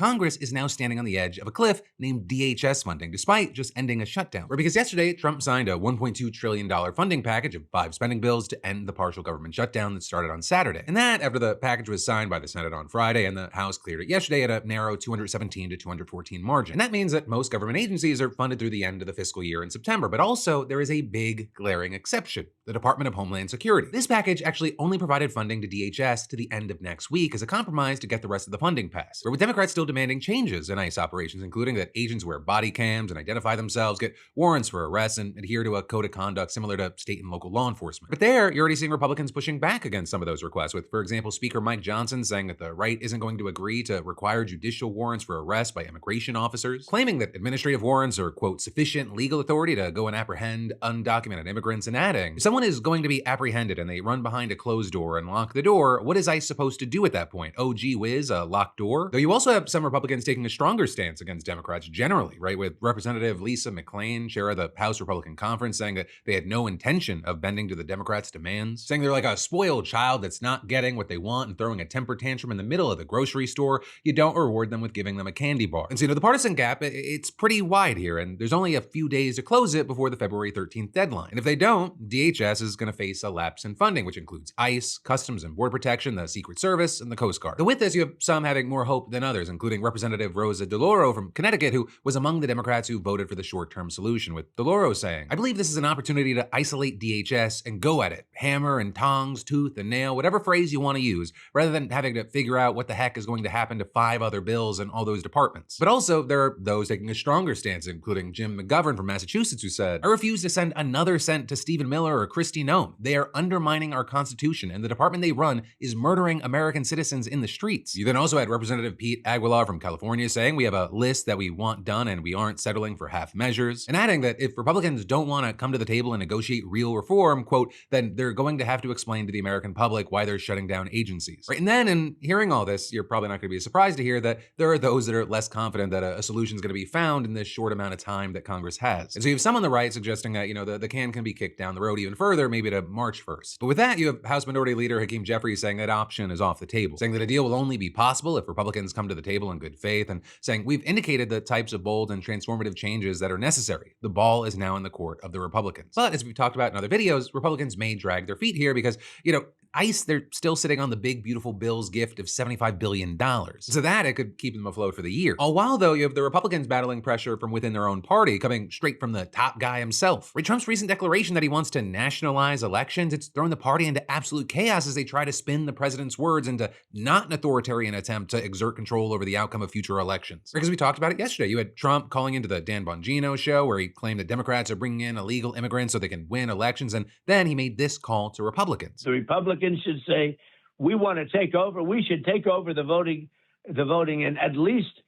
Congress is now standing on the edge of a cliff named DHS funding, despite just ending a shutdown. Or because yesterday, Trump signed a $1.2 trillion funding package of 5 spending bills to end the partial government shutdown that started on Saturday. And that after the package was signed by the Senate on Friday and the House cleared it yesterday at a narrow 217 to 214 margin. And that means that most government agencies are funded through the end of the fiscal year in September. But also, there is a big glaring exception: the Department of Homeland Security. This package actually only provided funding to DHS to the end of next week as a compromise to get the rest of the funding passed. But with Democrats still demanding changes in ICE operations, including that agents wear body cams and identify themselves, get warrants for arrests, and adhere to a code of conduct similar to state and local law enforcement. But there, you're already seeing Republicans pushing back against some of those requests, with, for example, Speaker Mike Johnson saying that the right isn't going to agree to require judicial warrants for arrest by immigration officers, claiming that administrative warrants are, quote, sufficient legal authority to go and apprehend undocumented immigrants, and adding, if someone is going to be apprehended and they run behind a closed door and lock the door, what is ICE supposed to do at that point? Oh, gee whiz, a locked door? Though you also have some Republicans taking a stronger stance against Democrats generally, right? With Representative Lisa McClain, chair of the House Republican Conference, saying that they had no intention of bending to the Democrats' demands, saying they're like a spoiled child that's not getting what they want and throwing a temper tantrum in the middle of the grocery store. You don't reward them with giving them a candy bar. And so, the partisan gap, it's pretty wide here, and there's only a few days to close it before the February 13th deadline. And if they don't, DHS is going to face a lapse in funding, which includes ICE, Customs and Border Protection, the Secret Service, and the Coast Guard. But with this, you have some having more hope than others, including Representative Rosa DeLauro from Connecticut, who was among the Democrats who voted for the short-term solution, with DeLauro saying, "I believe this is an opportunity to isolate DHS and go at it. Hammer and tongs, tooth and nail, whatever phrase you want to use, rather than having to figure out what the heck is going to happen to 5 other bills in all those departments." But also, there are those taking a stronger stance, including Jim McGovern from Massachusetts, who said, "I refuse to send another cent to Stephen Miller or Kristi Noem. They are undermining our Constitution, and the department they run is murdering American citizens in the streets." You then also had Representative Pete Aguilar from California saying, "We have a list that we want done and we aren't settling for half measures," and adding that if Republicans don't want to come to the table and negotiate real reform, quote, then they're going to have to explain to the American public why they're shutting down agencies. Right? And then in hearing all this, you're probably not going to be surprised to hear that there are those that are less confident that a solution is going to be found in this short amount of time that Congress has. And so you have some on the right suggesting that, the can be kicked down the road even further, maybe to March 1st. But with that, you have House Minority Leader Hakeem Jeffries saying that option is off the table, saying that a deal will only be possible if Republicans come to the table in good faith, and saying, "We've indicated the types of bold and transformative changes that are necessary. The ball is now in the court of the Republicans." But as we've talked about in other videos, Republicans may drag their feet here because, ICE, they're still sitting on the big, beautiful bill's gift of $75 billion. So that it could keep them afloat for the year. All while, though, you have the Republicans battling pressure from within their own party, coming straight from the top guy himself. With Trump's recent declaration that he wants to nationalize elections, it's thrown the party into absolute chaos as they try to spin the president's words into not an authoritarian attempt to exert control over the outcome of future elections. Because we talked about it yesterday. You had Trump calling into the Dan Bongino show where he claimed that Democrats are bringing in illegal immigrants so they can win elections, and then he made this call to Republicans. The Republicans should say, we want to take over. We should take over the voting in at least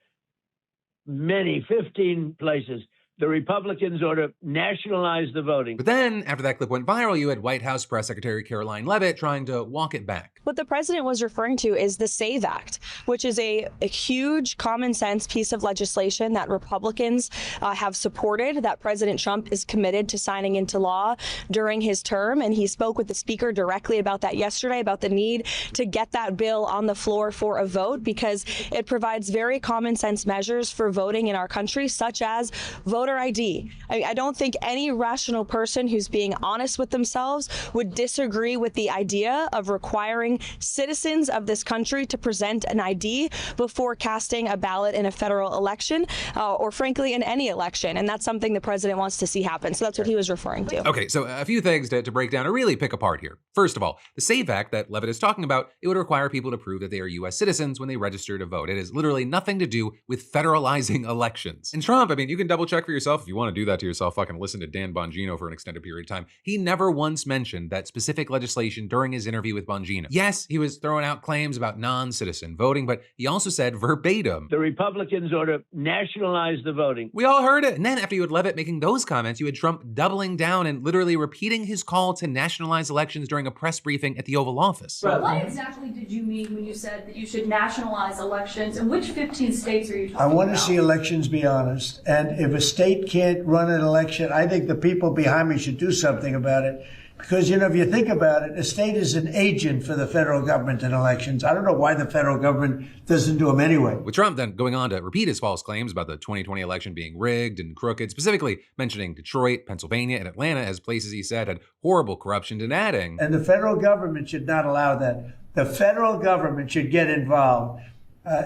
15 places. The Republicans ought to nationalize the voting. But then, after that clip went viral, you had White House Press Secretary Caroline Leavitt trying to walk it back. What the president was referring to is the SAVE Act, which is a huge common sense piece of legislation that Republicans have supported, that President Trump is committed to signing into law during his term. And he spoke with the speaker directly about that yesterday, about the need to get that bill on the floor for a vote, because it provides very common sense measures for voting in our country, such as voter ID. I don't think any rational person who's being honest with themselves would disagree with the idea of requiring citizens of this country to present an ID before casting a ballot in a federal election, or frankly in any election. And that's something the president wants to see happen. So that's what he was referring to. Okay, so a few things to break down or really pick apart here. First of all, the SAVE Act that Leavitt is talking about, it would require people to prove that they are U.S. citizens when they register to vote. It has literally nothing to do with federalizing elections. And Trump, you can double check for yourself if you want to do that to yourself. Fucking listen to Dan Bongino for an extended period of time. He never once mentioned that specific legislation during his interview with Bongino. Yes, he was throwing out claims about non-citizen voting, but he also said verbatim, the Republicans ought to nationalize the voting. We all heard it. And then after you had Leavitt making those comments, you had Trump doubling down and literally repeating his call to nationalize elections during a press briefing at the Oval Office. Right. What exactly did you mean when you said that you should nationalize elections? And which 15 states are you talking about? I want to see elections be honest. And if a state can't run an election, I think the people behind me should do something about it. Because, if you think about it, a state is an agent for the federal government in elections. I don't know why the federal government doesn't do them anyway. With Trump then going on to repeat his false claims about the 2020 election being rigged and crooked, specifically mentioning Detroit, Pennsylvania, and Atlanta as places he said had horrible corruption, and adding, and the federal government should not allow that. The federal government should get involved.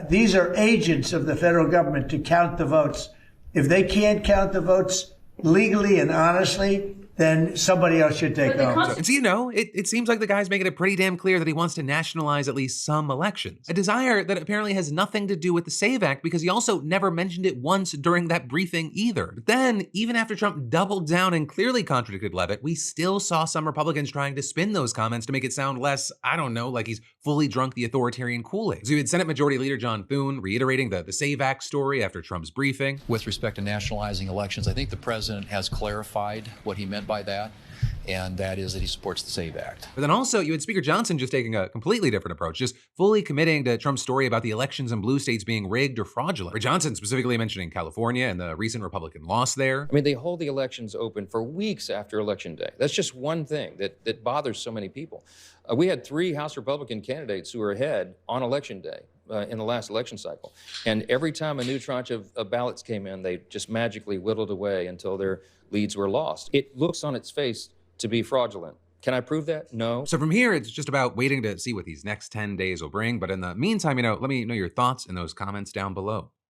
These are agents of the federal government to count the votes. If they can't count the votes legally and honestly, then somebody else should take over. And so, it seems like the guy's making it pretty damn clear that he wants to nationalize at least some elections. A desire that apparently has nothing to do with the SAVE Act, because he also never mentioned it once during that briefing either. But then, even after Trump doubled down and clearly contradicted Leavitt, we still saw some Republicans trying to spin those comments to make it sound less, like he's fully drunk the authoritarian Kool-Aid. So you had Senate Majority Leader John Thune reiterating the SAVE Act story after Trump's briefing. With respect to nationalizing elections, I think the president has clarified what he meant by that, and that is that he supports the SAVE Act. But then also, you had Speaker Johnson just taking a completely different approach, just fully committing to Trump's story about the elections in blue states being rigged or fraudulent. Where Johnson specifically mentioning California and the recent Republican loss there. I mean, they hold the elections open for weeks after Election Day. That's just one thing that bothers so many people. We had 3 House Republican candidates who were ahead on Election Day. In the last election cycle. And every time a new tranche of ballots came in, they just magically whittled away until their leads were lost. It looks on its face to be fraudulent. Can I prove that? No. So from here, it's just about waiting to see what these next 10 days will bring. But in the meantime, let me know your thoughts in those comments down below.